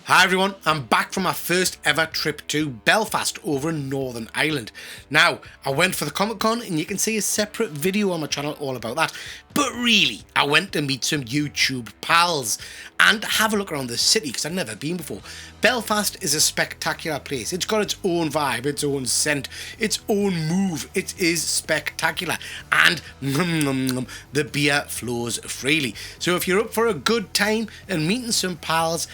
Hi everyone, I'm back from my first ever trip to Belfast over in Northern Ireland. Now, I went for the Comic Con and you can see a separate video on my channel all about that. But really, I went to meet some YouTube pals and have a look around the city because I've never been before. Belfast is a spectacular place. It's got its own vibe, its own scent, its own move. It is spectacular. And the beer flows freely. So if you're up for a good time and meeting some pals,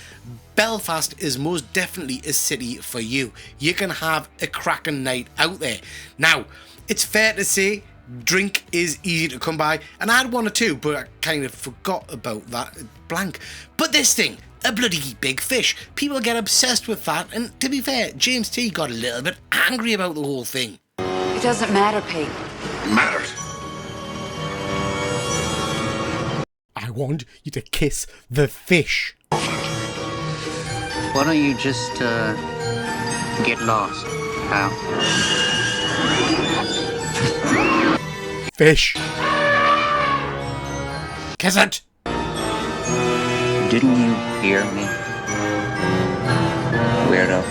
Belfast is most definitely a city for you. You can have a cracking night out there. Now, it's fair to say drink is easy to come by, and I had one or two, but I kind of forgot about that blank. But this thing, a bloody big fish. People get obsessed with that, and to be fair, James T got a little bit angry about the whole thing. It doesn't matter, Pete. It matters. I want you to kiss the fish. Why don't you just, get lost, pal? Fish. Kiss it. Didn't you hear me? Weirdo.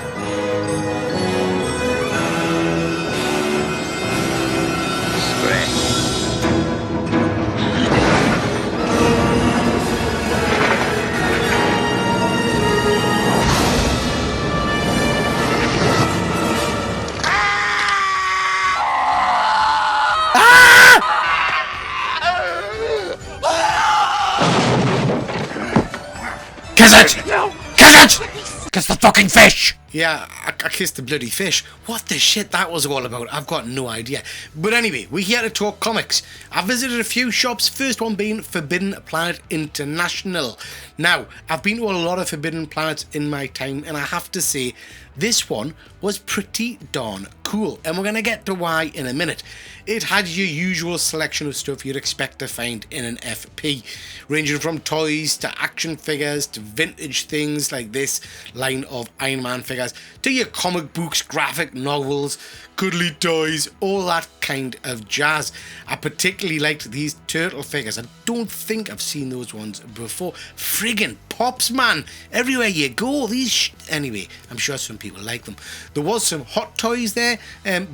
Stray. Kiss it! No! Kiss it! Kiss the fucking fish! Yeah, I kissed the bloody fish. What the shit that was all about, I've got no idea. But anyway, we're here to talk comics. I visited a few shops, first one being Forbidden Planet International. Now, I've been to a lot of Forbidden Planets in my time, and I have to say, this one was pretty darn cool, and we're going to get to why in a minute. It had your usual selection of stuff you'd expect to find in an FP, ranging from toys to action figures to vintage things like this line of Iron Man figures, to your comic books, graphic novels, cuddly toys, all that kind of jazz. I particularly liked these turtle figures. I don't think I've seen those ones before. Friggin' pops, man. Everywhere you go, anyway, I'm sure some people like them. There was some hot toys there,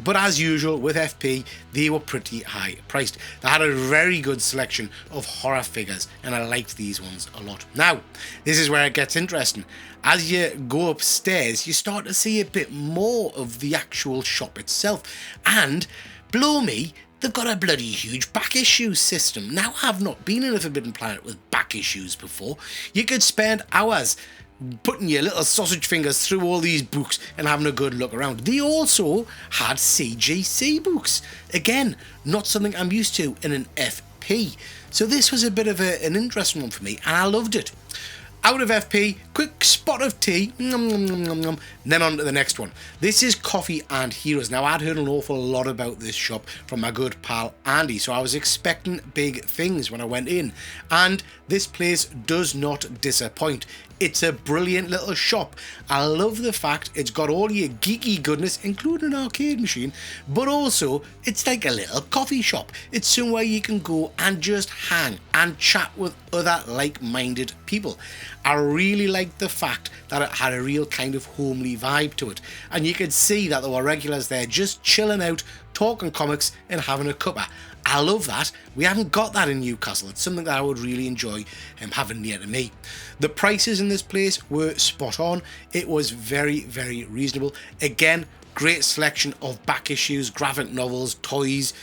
but as usual with FP, they were pretty high priced. They had a very good selection of horror figures, and I liked these ones a lot. Now, this is where it gets interesting. As you go upstairs, you start to see a bit more of the actual shop itself, and blow me, they've got a bloody huge back issue system. Now, I've not been in a Forbidden Planet with back issues before. You could spend hours putting your little sausage fingers through all these books and having a good look around. They also had CGC books. Again, not something I'm used to in an FP. So this was a bit of an interesting one for me, and I loved it. Out of FP, quick spot of tea, then on to the next one. This is Coffee and Heroes. Now, I'd heard an awful lot about this shop from my good pal Andy, so I was expecting big things when I went in, and this place does not disappoint. It's a brilliant little shop. I love the fact it's got all your geeky goodness, including an arcade machine, but also it's like a little coffee shop. It's somewhere you can go and just hang and chat with other like-minded people. I really liked the fact that it had a real kind of homely vibe to it, and you could see that there were regulars there just chilling out, talking comics and having a cuppa. I love that. We haven't got that in Newcastle. It's something that I would really enjoy having near to me. The prices in this place were spot on. It was very, very reasonable. Again, great selection of back issues, graphic novels, toys,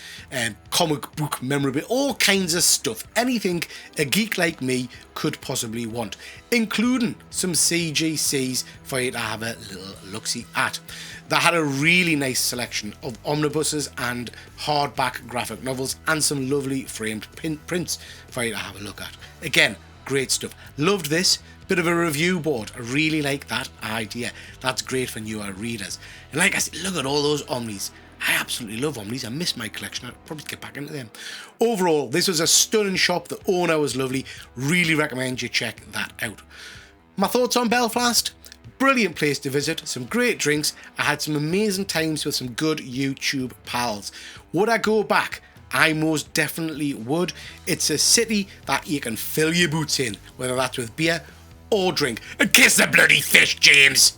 comic book memorabilia, all kinds of stuff. Anything a geek like me could possibly want, including some CGCs for you to have a little look-see at. They had a really nice selection of omnibuses and hardback graphic novels and some lovely framed prints for you to have a look at. Again, great stuff. Loved this. Bit of a review board. I really like that idea. That's great for newer readers. And like I said, look at all those Omnis. I absolutely love Omnis. I miss my collection. I'll probably get back into them. Overall, this was a stunning shop. The owner was lovely. Really recommend you check that out. My thoughts on Belfast? Brilliant place to visit, some great drinks. I had some amazing times with some good YouTube pals. Would I go back? I most definitely would. It's a city that you can fill your boots in, whether that's with beer or drink. And kiss the bloody fish, James!